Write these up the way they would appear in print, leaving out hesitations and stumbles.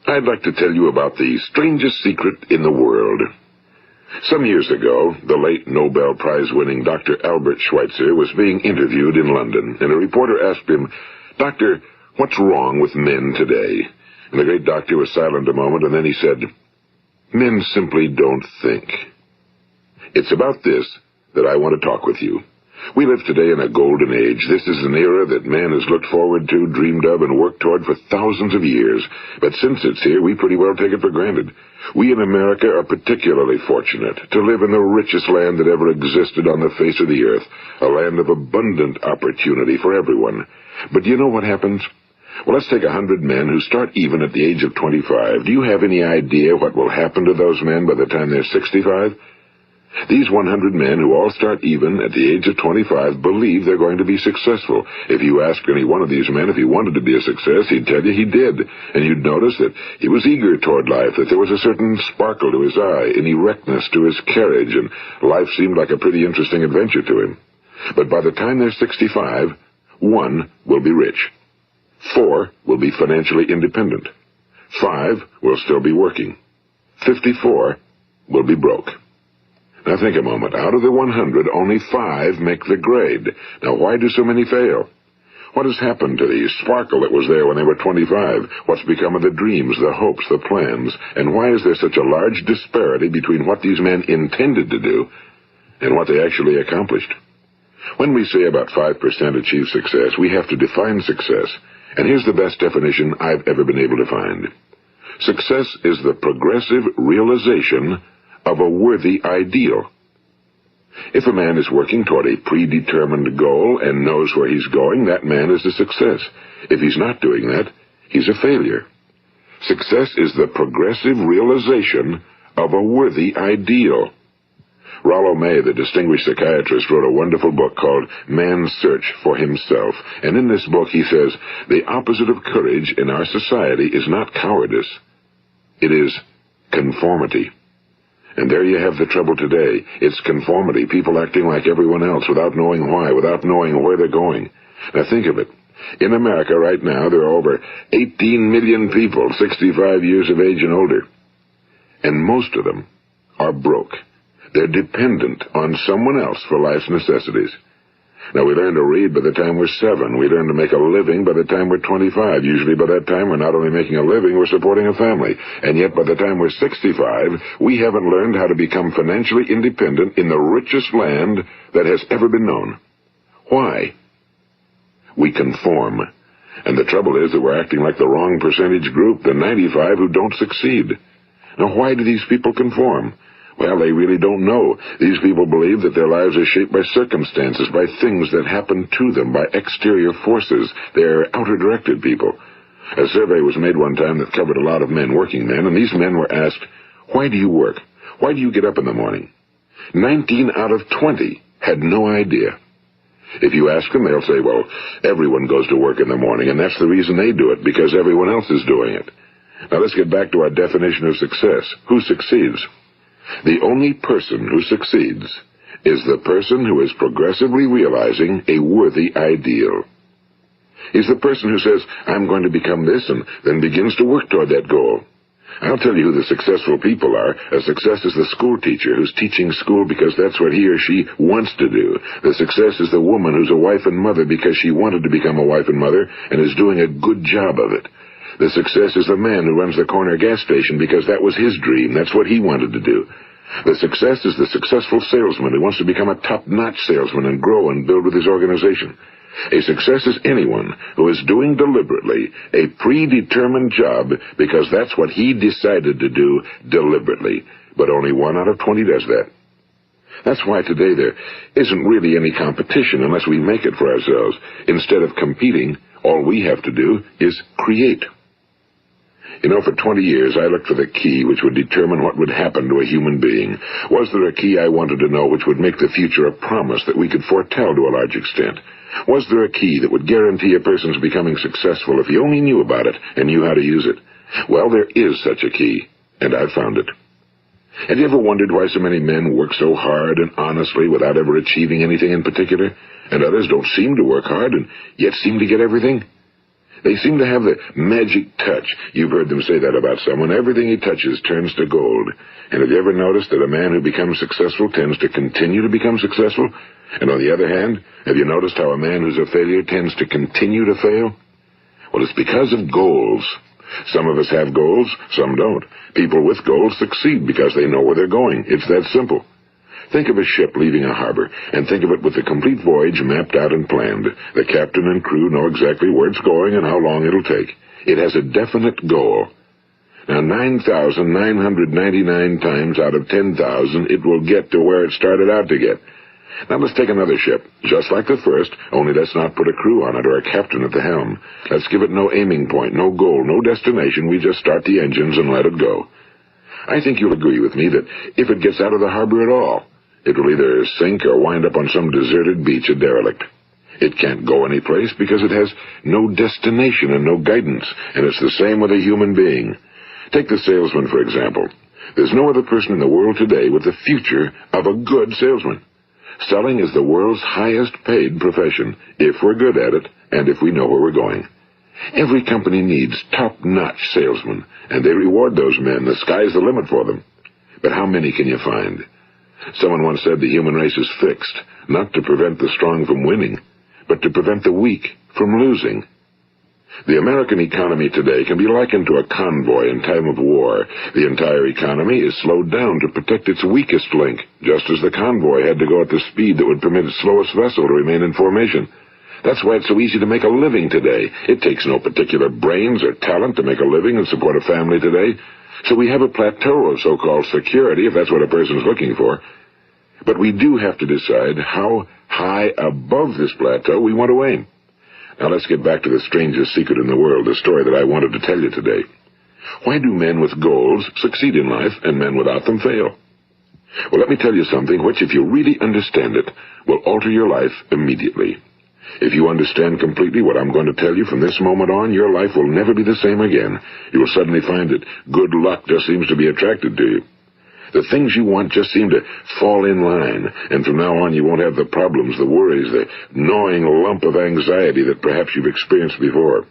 I'd like to tell you about the strangest secret in the world. Some years ago, the late Nobel Prize-winning Dr. Albert Schweitzer was being interviewed in London, and a reporter asked him, "Doctor, what's wrong with men today?" And the great doctor was silent a moment, and then he said, "Men simply don't think." It's about this that I want to talk with you. We live today in a golden age. This is an era that man has looked forward to, dreamed of, and worked toward for thousands of years. But since it's here, we pretty well take it for granted. We in America are particularly fortunate to live in the richest land that ever existed on the face of the earth, a land of abundant opportunity for everyone. But do you know what happens? Well, let's take 100 men who start even at the age of 25. Do you have any idea what will happen to those men by the time they're 65? These 100 men who all start even at the age of 25 believe they're going to be successful. If you ask any one of these men if he wanted to be a success, he'd tell you he did. And you'd notice that he was eager toward life, that there was a certain sparkle to his eye, an erectness to his carriage, and life seemed like a pretty interesting adventure to him. But by the time they're 65, 1 will be rich. 4 will be financially independent. 5 will still be working. 54 will be broke. Now think a moment. Out of the 100, only 5 make the grade. Now why do so many fail? What has happened to the sparkle that was there when they were 25? What's become of the dreams, the hopes, the plans? And why is there such a large disparity between what these men intended to do and what they actually accomplished? When we say about 5% achieve success, we have to define success. And here's the best definition I've ever been able to find. Success is the progressive realization of a worthy ideal. If a man is working toward a predetermined goal and knows where he's going, that man is a success. If he's not doing that, he's a failure. Success is the progressive realization of a worthy ideal. Rollo May, the distinguished psychiatrist, wrote a wonderful book called Man's Search for Himself. And in this book he says, the opposite of courage in our society is not cowardice. It is conformity. And there you have the trouble today. It's conformity, people acting like everyone else without knowing why, without knowing where they're going. Now think of it. In America right now, there are over 18 million people 65 years of age and older. And most of them are broke. They're dependent on someone else for life's necessities. Now, we learn to read by the time we're 7. We learn to make a living by the time we're 25. Usually by that time, we're not only making a living, we're supporting a family. And yet by the time we're 65, we haven't learned how to become financially independent in the richest land that has ever been known. Why? We conform. And the trouble is that we're acting like the wrong percentage group, the 95 who don't succeed. Now, why do these people conform? Well, they really don't know. These people believe that their lives are shaped by circumstances, by things that happen to them, by exterior forces. They're outer-directed people. A survey was made one time that covered a lot of men, working men, and these men were asked, "Why do you work? Why do you get up in the morning?" 19 out of 20 had no idea. If you ask them, they'll say, well, everyone goes to work in the morning, and that's the reason they do it, because everyone else is doing it. Now let's get back to our definition of success. Who succeeds? The only person who succeeds is the person who is progressively realizing a worthy ideal. He's the person who says, I'm going to become this, and then begins to work toward that goal. I'll tell you who the successful people are. A success is the school teacher who's teaching school because that's what he or she wants to do. The success is the woman who's a wife and mother because she wanted to become a wife and mother and is doing a good job of it. The success is the man who runs the corner gas station because that was his dream. That's what he wanted to do. The success is the successful salesman who wants to become a top-notch salesman and grow and build with his organization. A success is anyone who is doing deliberately a predetermined job because that's what he decided to do deliberately. But only 1 out of 20 does that. That's why today there isn't really any competition unless we make it for ourselves. Instead of competing, all we have to do is create. You know, for 20 years, I looked for the key which would determine what would happen to a human being. Was there a key I wanted to know which would make the future a promise that we could foretell to a large extent? Was there a key that would guarantee a person's becoming successful if he only knew about it and knew how to use it? Well, there is such a key, and I've found it. Have you ever wondered why so many men work so hard and honestly without ever achieving anything in particular, and others don't seem to work hard and yet seem to get everything? They seem to have the magic touch. You've heard them say that about someone. Everything he touches turns to gold. And have you ever noticed that a man who becomes successful tends to continue to become successful? And on the other hand, have you noticed how a man who's a failure tends to continue to fail? Well, it's because of goals. Some of us have goals, some don't. People with goals succeed because they know where they're going. It's that simple. Think of a ship leaving a harbor, and think of it with the complete voyage mapped out and planned. The captain and crew know exactly where it's going and how long it'll take. It has a definite goal. Now, 9,999 times out of 10,000, it will get to where it started out to get. Now, let's take another ship, just like the first, only let's not put a crew on it or a captain at the helm. Let's give it no aiming point, no goal, no destination. We just start the engines and let it go. I think you'll agree with me that if it gets out of the harbor at all, it will either sink or wind up on some deserted beach, a derelict. It can't go anyplace because it has no destination and no guidance, and it's the same with a human being. Take the salesman, for example. There's no other person in the world today with the future of a good salesman. Selling is the world's highest paid profession, if we're good at it and if we know where we're going. Every company needs top-notch salesmen, and they reward those men. The sky's the limit for them. But how many can you find? Someone once said the human race is fixed, not to prevent the strong from winning, but to prevent the weak from losing. The American economy today can be likened to a convoy in time of war. The entire economy is slowed down to protect its weakest link, just as the convoy had to go at the speed that would permit its slowest vessel to remain in formation. That's why it's so easy to make a living today. It takes no particular brains or talent to make a living and support a family today. So we have a plateau of so-called security, if that's what a person's looking for. But we do have to decide how high above this plateau we want to aim. Now let's get back to the strangest secret in the world, the story that I wanted to tell you today. Why do men with goals succeed in life and men without them fail? Well, let me tell you something which, if you really understand it, will alter your life immediately. If you understand completely what I'm going to tell you from this moment on, your life will never be the same again. You will suddenly find that good luck just seems to be attracted to you. The things you want just seem to fall in line, and from now on you won't have the problems, the worries, the gnawing lump of anxiety that perhaps you've experienced before.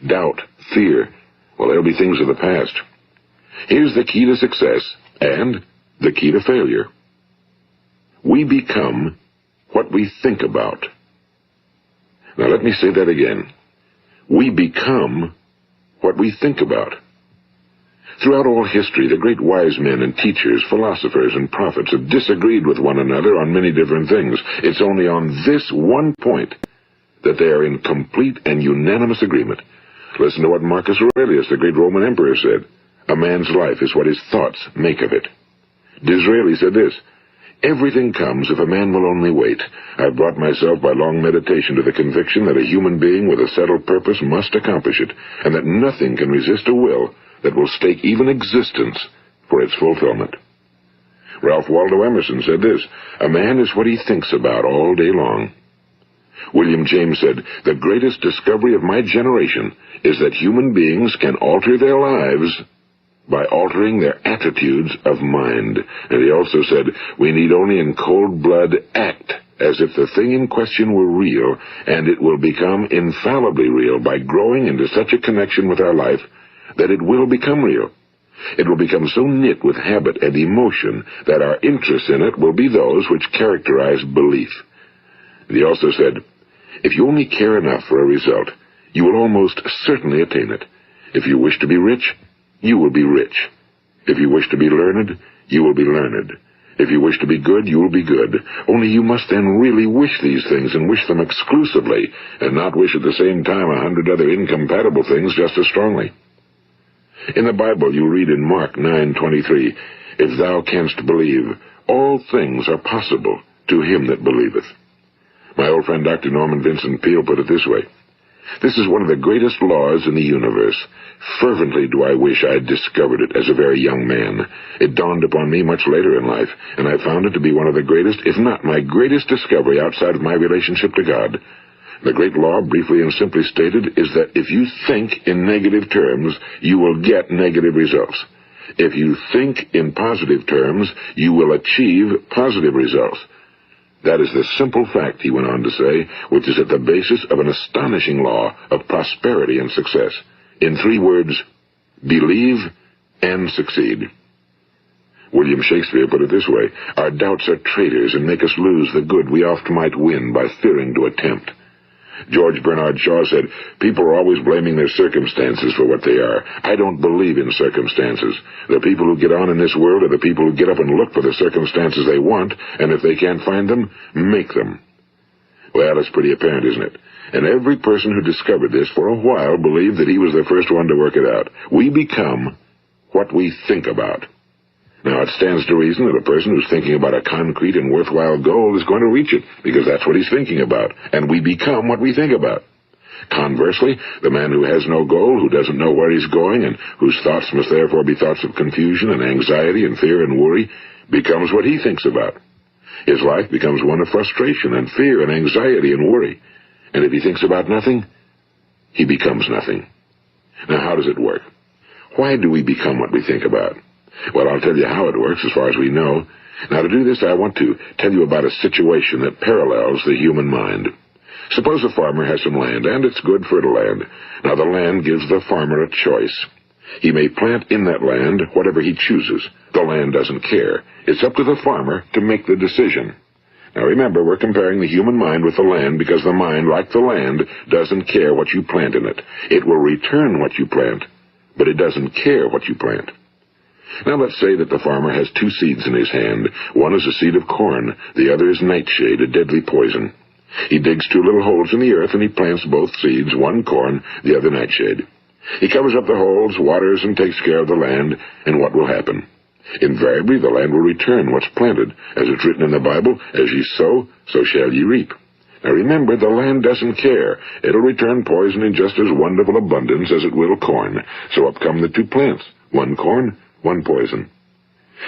Doubt, fear, well, they'll be things of the past. Here's the key to success and the key to failure. We become what we think about. Now let me say that again. We become what we think about. Throughout all history, the great wise men and teachers, philosophers and prophets have disagreed with one another on many different things. It's only on this one point that they are in complete and unanimous agreement. Listen to what Marcus Aurelius, the great Roman emperor, said. A man's life is what his thoughts make of it. Disraeli said this, everything comes if a man will only wait. I've brought myself by long meditation to the conviction that a human being with a settled purpose must accomplish it, and that nothing can resist a will that will stake even existence for its fulfillment. Ralph Waldo Emerson said this, a man is what he thinks about all day long. William James said, the greatest discovery of my generation is that human beings can alter their lives by altering their attitudes of mind. And he also said, we need only in cold blood act as if the thing in question were real, and it will become infallibly real by growing into such a connection with our life that it will become real. It will become so knit with habit and emotion that our interest in it will be those which characterize belief. And he also said, if you only care enough for a result, you will almost certainly attain it. If you wish to be rich, you will be rich. If you wish to be learned, you will be learned. If you wish to be good, you will be good. Only you must then really wish these things, and wish them exclusively, and not wish at the same time 100 other incompatible things just as strongly. In the Bible, you read in Mark 9:23, if thou canst believe, all things are possible to him that believeth. My old friend Dr. Norman Vincent Peale put it this way, this is one of the greatest laws in the universe. Fervently do I wish I had discovered it as a very young man. It dawned upon me much later in life, and I found it to be one of the greatest, if not my greatest discovery outside of my relationship to God. The great law, briefly and simply stated, is that if you think in negative terms, you will get negative results. If you think in positive terms, you will achieve positive results. That is the simple fact, he went on to say, which is at the basis of an astonishing law of prosperity and success. In 3 words, believe and succeed. William Shakespeare put it this way: our doubts are traitors and make us lose the good we oft might win by fearing to attempt. George Bernard Shaw said, people are always blaming their circumstances for what they are. I don't believe in circumstances. The people who get on in this world are the people who get up and look for the circumstances they want, and if they can't find them, make them. Well, it's pretty apparent, isn't it? And every person who discovered this for a while believed that he was the first one to work it out. We become what we think about. Now, it stands to reason that a person who's thinking about a concrete and worthwhile goal is going to reach it, because that's what he's thinking about, and we become what we think about. Conversely, the man who has no goal, who doesn't know where he's going, and whose thoughts must therefore be thoughts of confusion and anxiety and fear and worry, becomes what he thinks about. His life becomes one of frustration and fear and anxiety and worry. And if he thinks about nothing, he becomes nothing. Now, how does it work? Why do we become what we think about? Well, I'll tell you how it works as far as we know. Now, to do this, I want to tell you about a situation that parallels the human mind. Suppose a farmer has some land, and it's good fertile land. Now, the land gives the farmer a choice. He may plant in that land whatever he chooses. The land doesn't care. It's up to the farmer to make the decision. Now, remember, we're comparing the human mind with the land because the mind, like the land, doesn't care what you plant in it. It will return what you plant, but it doesn't care what you plant. Now, let's say that the farmer has 2 seeds in his hand. One is a seed of corn. The other is nightshade, a deadly poison. He digs 2 little holes in the earth, and he plants both seeds, one corn, the other nightshade. He covers up the holes, waters, and takes care of the land, and what will happen? Invariably, the land will return what's planted. As it's written in the Bible, as ye sow, so shall ye reap. Now remember, the land doesn't care. It'll return poison in just as wonderful abundance as it will corn. So up come the 2 plants, one corn, one poison.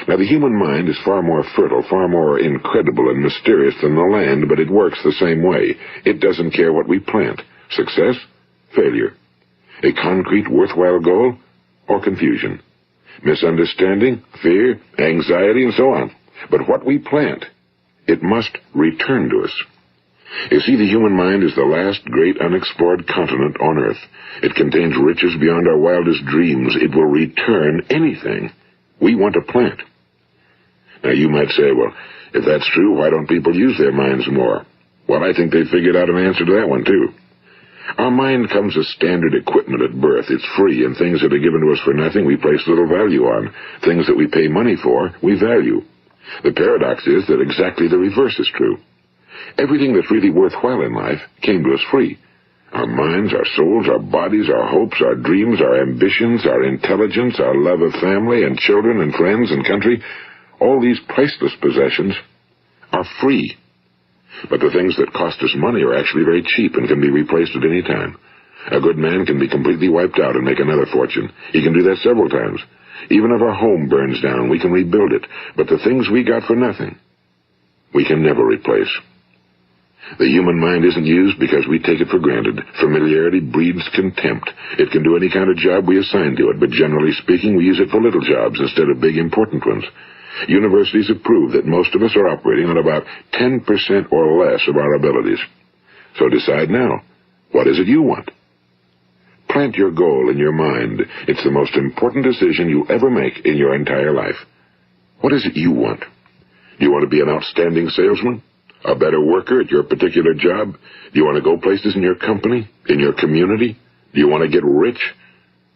Now, the human mind is far more fertile, far more incredible and mysterious than the land, but it works the same way. It doesn't care what we plant. Success, failure. A concrete, worthwhile goal, or confusion. Misunderstanding, fear, anxiety, and so on. But what we plant, it must return to us. You see, the human mind is the last great unexplored continent on Earth. It contains riches beyond our wildest dreams. It will return anything we want to plant. Now, you might say, well, if that's true, why don't people use their minds more? Well, I think they figured out an answer to that one, too. Our mind comes as standard equipment at birth. It's free, and things that are given to us for nothing we place little value on. Things that we pay money for, we value. The paradox is that exactly the reverse is true. Everything that's really worthwhile in life came to us free. Our minds, our souls, our bodies, our hopes, our dreams, our ambitions, our intelligence, our love of family and children and friends and country, all these priceless possessions are free. But the things that cost us money are actually very cheap and can be replaced at any time. A good man can be completely wiped out and make another fortune. He can do that several times. Even if our home burns down, we can rebuild it. But the things we got for nothing, we can never replace. The human mind isn't used because we take it for granted. Familiarity breeds contempt. It can do any kind of job we assign to it, but generally speaking, we use it for little jobs instead of big, important ones. Universities have proved that most of us are operating on about 10% or less of our abilities. So decide now, what is it you want? Plant your goal in your mind. It's the most important decision you'll ever make in your entire life. What is it you want? Do you want to be an outstanding salesman? A better worker at your particular job? Do you want to go places in your company? In your community? Do you want to get rich?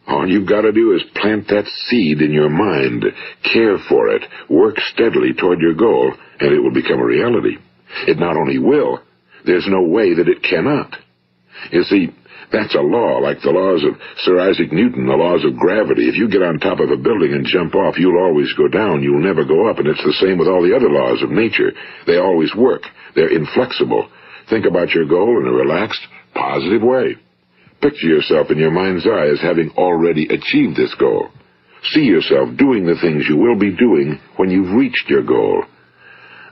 All you've got to do is plant that seed in your mind, care for it, work steadily toward your goal, and it will become a reality. It not only will, there's no way that it cannot. You see, that's a law, like the laws of Sir Isaac Newton, the laws of gravity. If you get on top of a building and jump off, you'll always go down, you'll never go up, and it's the same with all the other laws of nature. They always work. They're inflexible. Think about your goal in a relaxed, positive way. Picture yourself in your mind's eye as having already achieved this goal. See yourself doing the things you will be doing when you've reached your goal.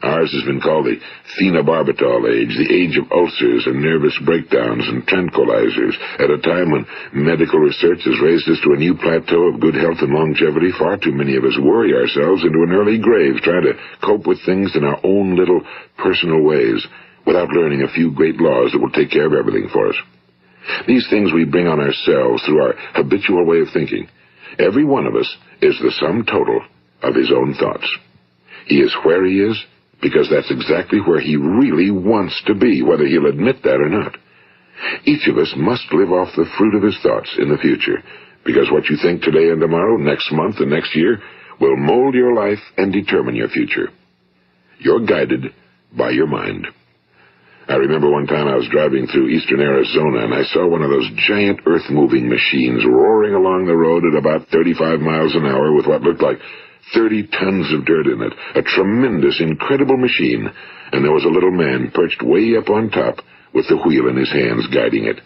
Ours has been called the phenobarbital age, the age of ulcers and nervous breakdowns and tranquilizers, at a time when medical research has raised us to a new plateau of good health and longevity. Far too many of us worry ourselves into an early grave trying to cope with things in our own little personal ways without learning a few great laws that will take care of everything for us. These things we bring on ourselves through our habitual way of thinking. Every one of us is the sum total of his own thoughts. He is where he is because that's exactly where he really wants to be, whether he'll admit that or not. Each of us must live off the fruit of his thoughts in the future, because what you think today and tomorrow, next month and next year, will mold your life and determine your future. You're guided by your mind. I remember one time I was driving through eastern Arizona, and I saw one of those giant earth-moving machines roaring along the road at about 35 miles an hour with what looked like 30 tons of dirt in it. A tremendous, incredible machine, and there was a little man perched way up on top with the wheel in his hands guiding it.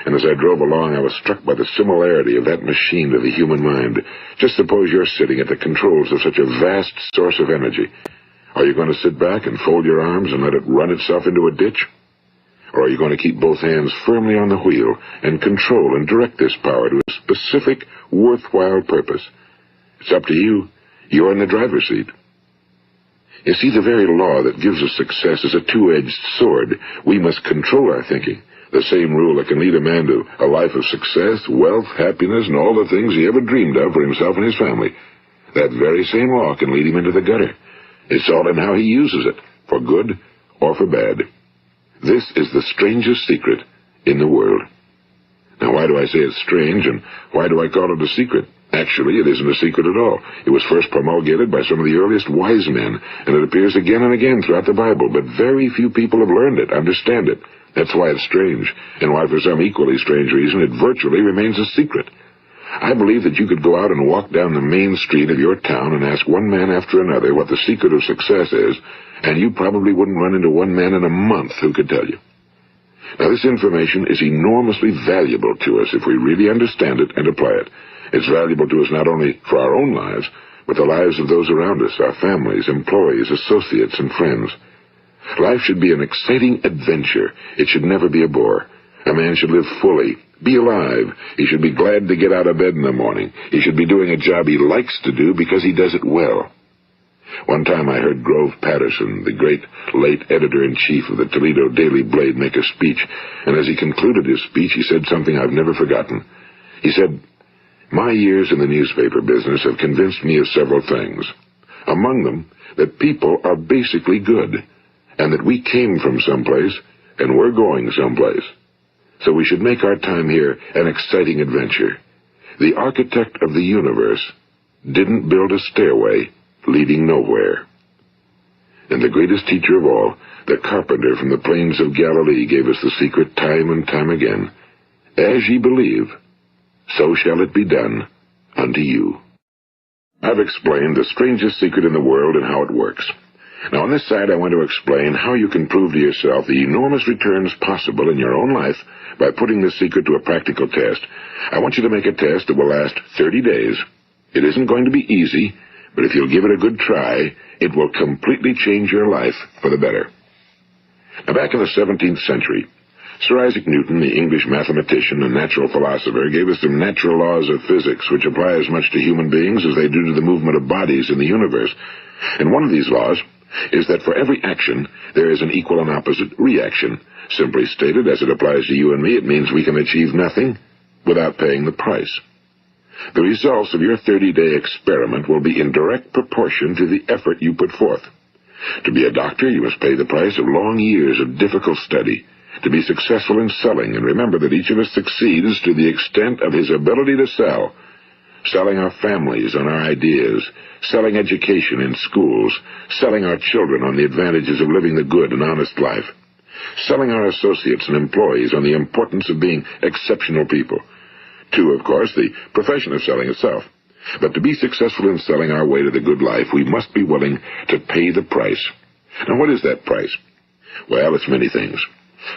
And as I drove along, I was struck by the similarity of that machine to the human mind. Just suppose you're sitting at the controls of such a vast source of energy. Are you going to sit back and fold your arms and let it run itself into a ditch? Or are you going to keep both hands firmly on the wheel and control and direct this power to a specific, worthwhile purpose? It's up to you. You're in the driver's seat. You see, the very law that gives us success is a two-edged sword. We must control our thinking. The same rule that can lead a man to a life of success, wealth, happiness, and all the things he ever dreamed of for himself and his family. That very same law can lead him into the gutter. It's all in how he uses it, for good or for bad. This is the strangest secret in the world. Now, why do I say it's strange, and why do I call it a secret? Actually, it isn't a secret at all. It was first promulgated by some of the earliest wise men, and it appears again and again throughout the Bible, but very few people have learned it, understand it. That's why it's strange, and why for some equally strange reason it virtually remains a secret. I believe that you could go out and walk down the main street of your town and ask one man after another what the secret of success is, and you probably wouldn't run into one man in a month who could tell you. Now, this information is enormously valuable to us if we really understand it and apply it. It's valuable to us not only for our own lives, but the lives of those around us, our families, employees, associates, and friends. Life should be an exciting adventure. It should never be a bore. A man should live fully, be alive. He should be glad to get out of bed in the morning. He should be doing a job he likes to do because he does it well. One time I heard Grove Patterson, the great late editor-in-chief of the Toledo Daily Blade, make a speech, and as he concluded his speech, he said something I've never forgotten. He said, "My years in the newspaper business have convinced me of several things. Among them, that people are basically good, and that we came from someplace, and we're going someplace. So we should make our time here an exciting adventure. The architect of the universe didn't build a stairway leading nowhere." And the greatest teacher of all, the carpenter from the plains of Galilee, gave us the secret time and time again. As ye believe, so shall it be done unto you. I've explained the strangest secret in the world and how it works. Now, on this side, I want to explain how you can prove to yourself the enormous returns possible in your own life by putting this secret to a practical test. I want you to make a test that will last 30 days. It isn't going to be easy, but if you'll give it a good try, it will completely change your life for the better. Now, back in the 17th century, Sir Isaac Newton, the English mathematician and natural philosopher, gave us some natural laws of physics which apply as much to human beings as they do to the movement of bodies in the universe. And one of these laws is that for every action, there is an equal and opposite reaction. Simply stated, as it applies to you and me, it means we can achieve nothing without paying the price. The results of your 30-day experiment will be in direct proportion to the effort you put forth. To be a doctor, you must pay the price of long years of difficult study. To be successful in selling, and remember that each of us succeeds to the extent of his ability to sell. Selling our families on our ideas, selling education in schools, selling our children on the advantages of living the good and honest life, selling our associates and employees on the importance of being exceptional people. To, of course, the profession of selling itself. But to be successful in selling our way to the good life, we must be willing to pay the price. Now, what is that price? Well, it's many things.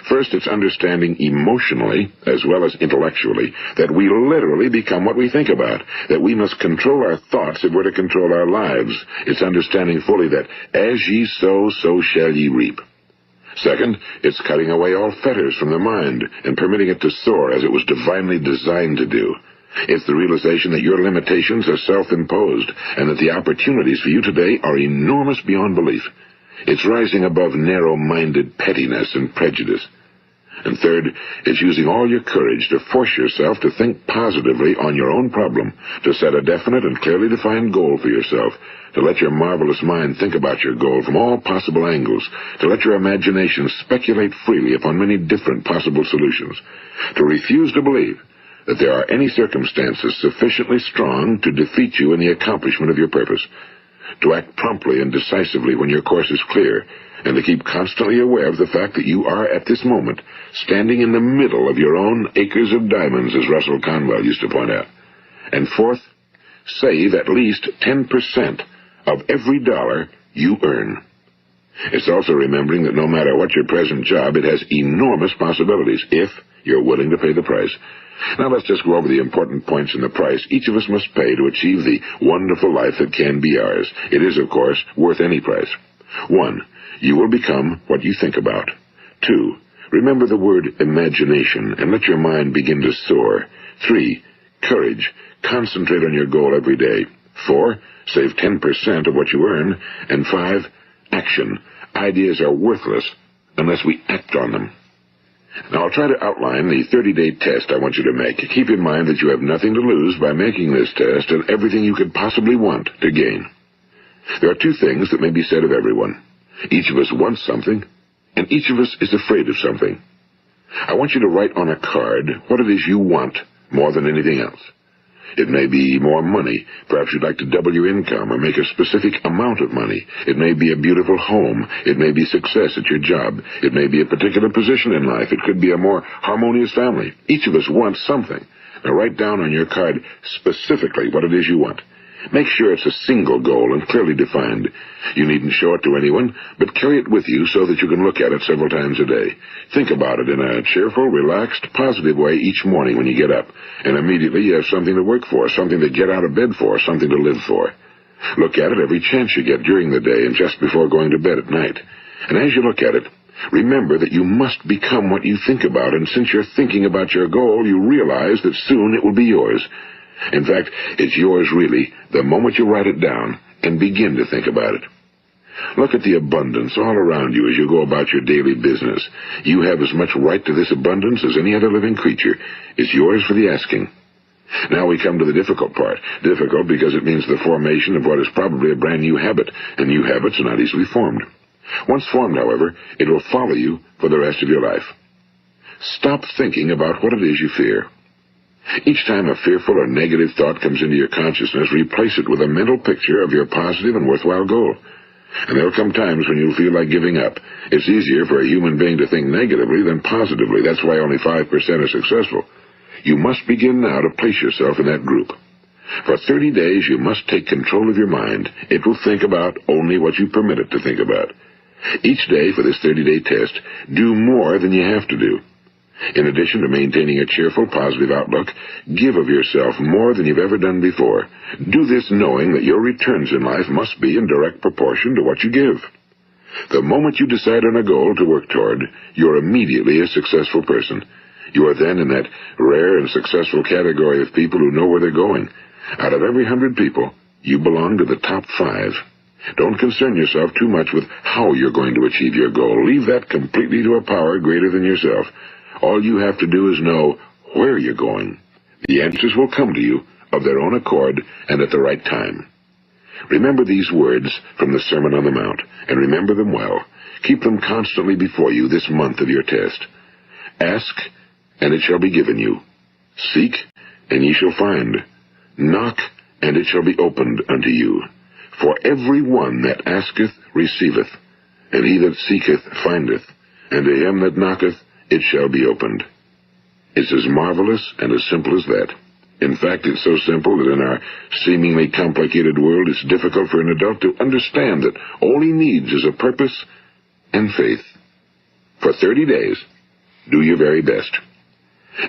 First, it's understanding emotionally, as well as intellectually, that we literally become what we think about, that we must control our thoughts if we're to control our lives. It's understanding fully that as ye sow, so shall ye reap. Second, it's cutting away all fetters from the mind and permitting it to soar as it was divinely designed to do. It's the realization that your limitations are self-imposed and that the opportunities for you today are enormous beyond belief. It's rising above narrow-minded pettiness and prejudice. And third, it's using all your courage to force yourself to think positively on your own problem, to set a definite and clearly defined goal for yourself, to let your marvelous mind think about your goal from all possible angles, to let your imagination speculate freely upon many different possible solutions, to refuse to believe that there are any circumstances sufficiently strong to defeat you in the accomplishment of your purpose, to act promptly and decisively when your course is clear, and to keep constantly aware of the fact that you are, at this moment, standing in the middle of your own acres of diamonds, as Russell Conwell used to point out. And fourth, save at least 10% of every dollar you earn. It's also remembering that no matter what your present job, it has enormous possibilities, if you're willing to pay the price. Now let's just go over the important points in the price each of us must pay to achieve the wonderful life that can be ours. It is, of course, worth any price. 1. You will become what you think about. 2. Remember the word imagination and let your mind begin to soar. 3. Courage. Concentrate on your goal every day. 4. Save 10% of what you earn. And 5. Action. Ideas are worthless unless we act on them. Now, I'll try to outline the 30-day test I want you to make. Keep in mind that you have nothing to lose by making this test and everything you could possibly want to gain. There are 2 things that may be said of everyone. Each of us wants something, and each of us is afraid of something. I want you to write on a card what it is you want more than anything else. It may be more money. Perhaps you'd like to double your income or make a specific amount of money. It may be a beautiful home. It may be success at your job. It may be a particular position in life. It could be a more harmonious family. Each of us wants something. Now write down on your card specifically what it is you want. Make sure it's a single goal and clearly defined. You needn't show it to anyone, but carry it with you so that you can look at it several times a day. Think about it in a cheerful, relaxed, positive way each morning when you get up, and immediately you have something to work for, something to get out of bed for, something to live for. Look at it every chance you get during the day and just before going to bed at night. And as you look at it, remember that you must become what you think about, and since you're thinking about your goal, you realize that soon it will be yours. In fact, it's yours really the moment you write it down and begin to think about it. Look at the abundance all around you as you go about your daily business. You have as much right to this abundance as any other living creature. It's yours for the asking. Now we come to the difficult part. Difficult because it means the formation of what is probably a brand new habit, and new habits are not easily formed. Once formed, however, it will follow you for the rest of your life. Stop thinking about what it is you fear. Each time a fearful or negative thought comes into your consciousness, replace it with a mental picture of your positive and worthwhile goal. And there'll come times when you'll feel like giving up. It's easier for a human being to think negatively than positively. That's why only 5% are successful. You must begin now to place yourself in that group. For 30 days, you must take control of your mind. It will think about only what you permit it to think about. Each day for this 30-day test, do more than you have to do. In addition to maintaining a cheerful, positive outlook, give of yourself more than you've ever done before. Do this knowing that your returns in life must be in direct proportion to what you give. The moment you decide on a goal to work toward, you're immediately a successful person. You are then in that rare and successful category of people who know where they're going. Out of every 100 people, you belong to the top 5. Don't concern yourself too much with how you're going to achieve your goal. Leave that completely to a power greater than yourself. All you have to do is know where you're going. The answers will come to you of their own accord and at the right time. Remember these words from the Sermon on the Mount, and remember them well. Keep them constantly before you this month of your test. Ask, and it shall be given you. Seek, and ye shall find. Knock, and it shall be opened unto you. For every one that asketh receiveth, and he that seeketh findeth, and to him that knocketh it shall be opened. It's as marvelous and as simple as that. In fact, it's so simple that in our seemingly complicated world, it's difficult for an adult to understand that all he needs is a purpose and faith. For 30 days, Do your very best.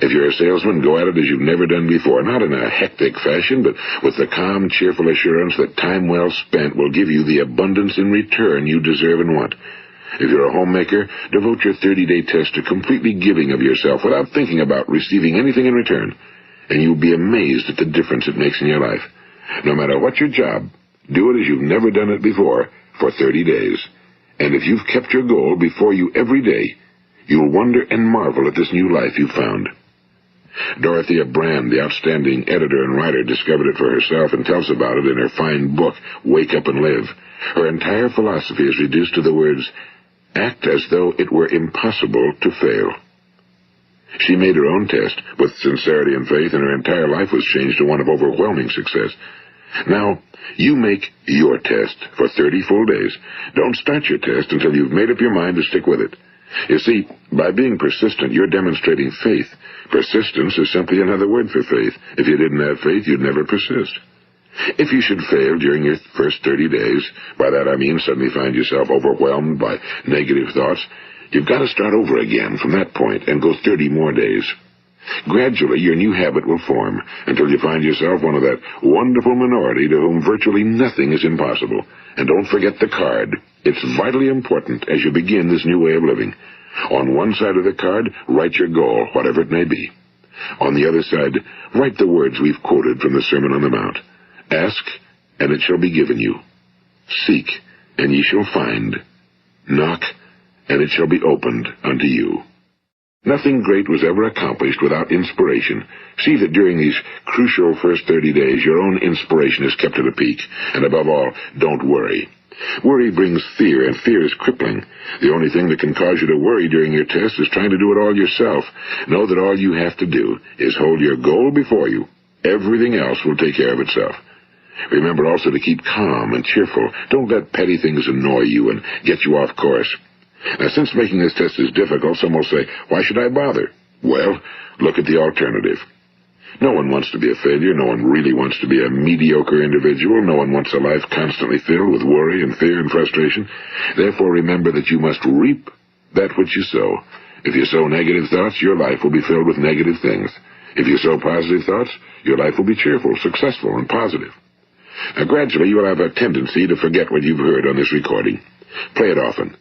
If you're a salesman, go at it as you've never done before, not in a hectic fashion, but with the calm, cheerful assurance that time well spent will give you the abundance in return you deserve and want. If you're a homemaker, devote your 30-day test to completely giving of yourself without thinking about receiving anything in return, and you'll be amazed at the difference it makes in your life. No matter what your job, do it as you've never done it before for 30 days. And if you've kept your goal before you every day, you'll wonder and marvel at this new life you've found. Dorothea Brand, the outstanding editor and writer, discovered it for herself and tells about it in her fine book, Wake Up and Live. Her entire philosophy is reduced to the words, act as though it were impossible to fail. She made her own test with sincerity and faith, and her entire life was changed to one of overwhelming success. Now, you make your test for 30 full days. Don't start your test until you've made up your mind to stick with it. You see, by being persistent, you're demonstrating faith. Persistence is simply another word for faith. If you didn't have faith, you'd never persist. If you should fail during your first 30 days, by that I mean suddenly find yourself overwhelmed by negative thoughts, you've got to start over again from that point and go 30 more days. Gradually, your new habit will form until you find yourself one of that wonderful minority to whom virtually nothing is impossible. And don't forget the card. It's vitally important as you begin this new way of living. On one side of the card, write your goal, whatever it may be. On the other side, write the words we've quoted from the Sermon on the Mount. Ask, and it shall be given you. Seek, and ye shall find. Knock, and it shall be opened unto you. Nothing great was ever accomplished without inspiration. See that during these crucial first 30 days, your own inspiration is kept at a peak. And above all, don't worry. Worry brings fear, and fear is crippling. The only thing that can cause you to worry during your test is trying to do it all yourself. Know that all you have to do is hold your goal before you. Everything else will take care of itself. Remember also to keep calm and cheerful. Don't let petty things annoy you and get you off course. Now, since making this test is difficult, some will say, why should I bother? Well, look at the alternative. No one wants to be a failure. No one really wants to be a mediocre individual. No one wants a life constantly filled with worry and fear and frustration. Therefore, remember that you must reap that which you sow. If you sow negative thoughts, your life will be filled with negative things. If you sow positive thoughts, your life will be cheerful, successful, and positive. Now, gradually, you will have a tendency to forget what you've heard on this recording. Play it often.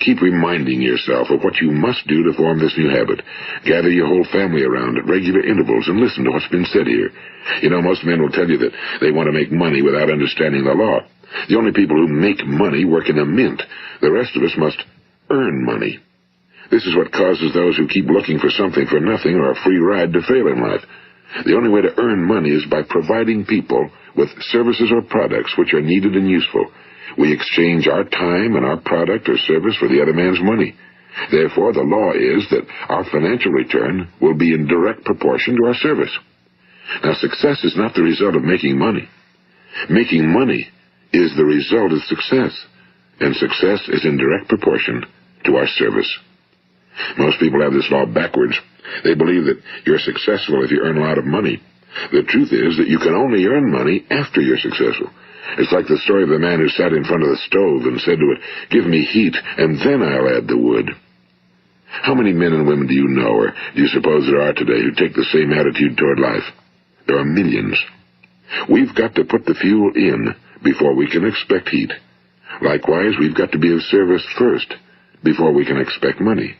Keep reminding yourself of what you must do to form this new habit. Gather your whole family around at regular intervals and listen to what's been said here. You know, most men will tell you that they want to make money without understanding the law. The only people who make money work in a mint. The rest of us must earn money. This is what causes those who keep looking for something for nothing or a free ride to fail in life. The only way to earn money is by providing people with services or products which are needed and useful. We exchange our time and our product or service for the other man's money. Therefore, the law is that our financial return will be in direct proportion to our service. Now, success is not the result of making money. Making money is the result of success, and success is in direct proportion to our service. Most people have this law backwards. They believe that you're successful if you earn a lot of money. The truth is that you can only earn money after you're successful. It's like the story of the man who sat in front of the stove and said to it, give me heat, and then I'll add the wood. How many men and women do you know, or do you suppose there are today, who take the same attitude toward life? There are millions. We've got to put the fuel in before we can expect heat. Likewise, we've got to be of service first before we can expect money.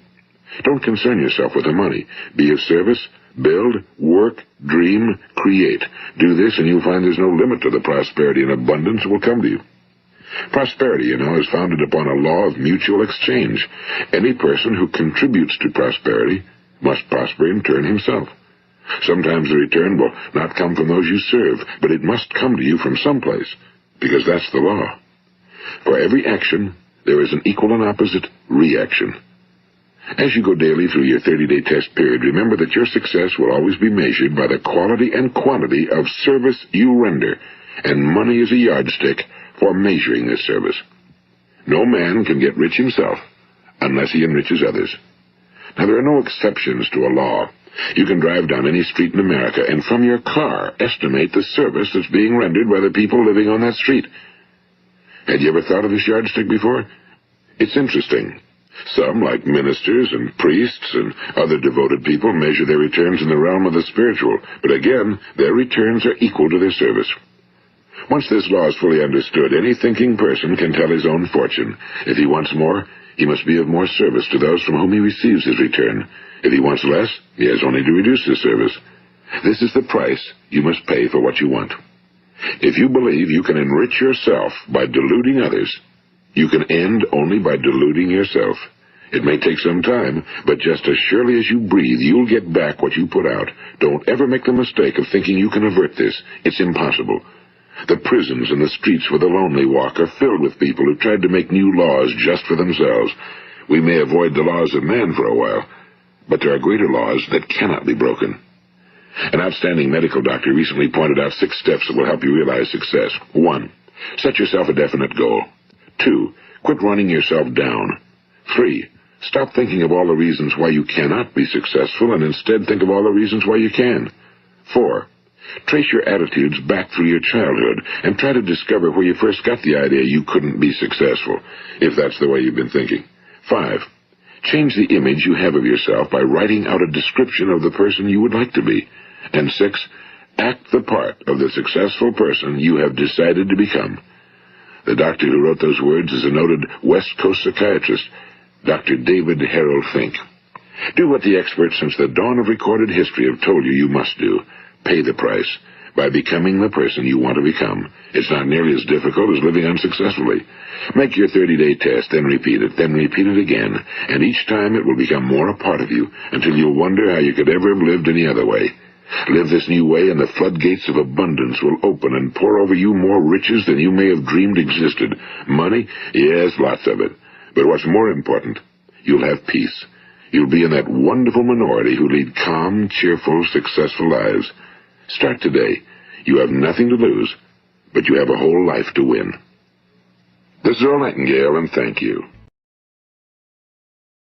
Don't concern yourself with the money. Be of service, build, work, dream, create. Do this, and you'll find there's no limit to the prosperity and abundance that will come to you. Prosperity, you know, is founded upon a law of mutual exchange. Any person who contributes to prosperity must prosper in turn himself. Sometimes the return will not come from those you serve, but it must come to you from someplace, because that's the law. For every action, there is an equal and opposite reaction. As you go daily through your 30-day test period, remember that your success will always be measured by the quality and quantity of service you render, and money is a yardstick for measuring this service. No man can get rich himself unless he enriches others. Now, there are no exceptions to a law. You can drive down any street in America and from your car estimate the service that's being rendered by the people living on that street. Had you ever thought of this yardstick before? It's interesting. Some, like ministers and priests and other devoted people, measure their returns in the realm of the spiritual, but again, their returns are equal to their service. Once this law is fully understood, any thinking person can tell his own fortune. If he wants more, he must be of more service to those from whom he receives his return. If he wants less, he has only to reduce his service. This is the price you must pay for what you want. If you believe you can enrich yourself by deluding others, you can end only by deluding yourself. It may take some time, but just as surely as you breathe, you'll get back what you put out. Don't ever make the mistake of thinking you can avert this. It's impossible. The prisons and the streets where the lonely walk are filled with people who tried to make new laws just for themselves. We may avoid the laws of man for a while, but there are greater laws that cannot be broken. An outstanding medical doctor recently pointed out 6 steps that will help you realize success. 1. Set yourself a definite goal. 2. Quit running yourself down. 3. Stop thinking of all the reasons why you cannot be successful and instead think of all the reasons why you can. 4. Trace your attitudes back through your childhood and try to discover where you first got the idea you couldn't be successful, if that's the way you've been thinking. 5. Change the image you have of yourself by writing out a description of the person you would like to be. And 6. Act the part of the successful person you have decided to become. The doctor who wrote those words is a noted West Coast psychiatrist, Dr. David Harold Fink. Do what the experts since the dawn of recorded history have told you must do. Pay the price by becoming the person you want to become. It's not nearly as difficult as living unsuccessfully. Make your 30-day test, then repeat it again, and each time it will become more a part of you until you'll wonder how you could ever have lived any other way. Live this new way, and the floodgates of abundance will open and pour over you more riches than you may have dreamed existed. Money? Yes, lots of it. But what's more important, you'll have peace. You'll be in that wonderful minority who lead calm, cheerful, successful lives. Start today. You have nothing to lose, but you have a whole life to win. This is Earl Nightingale, and thank you.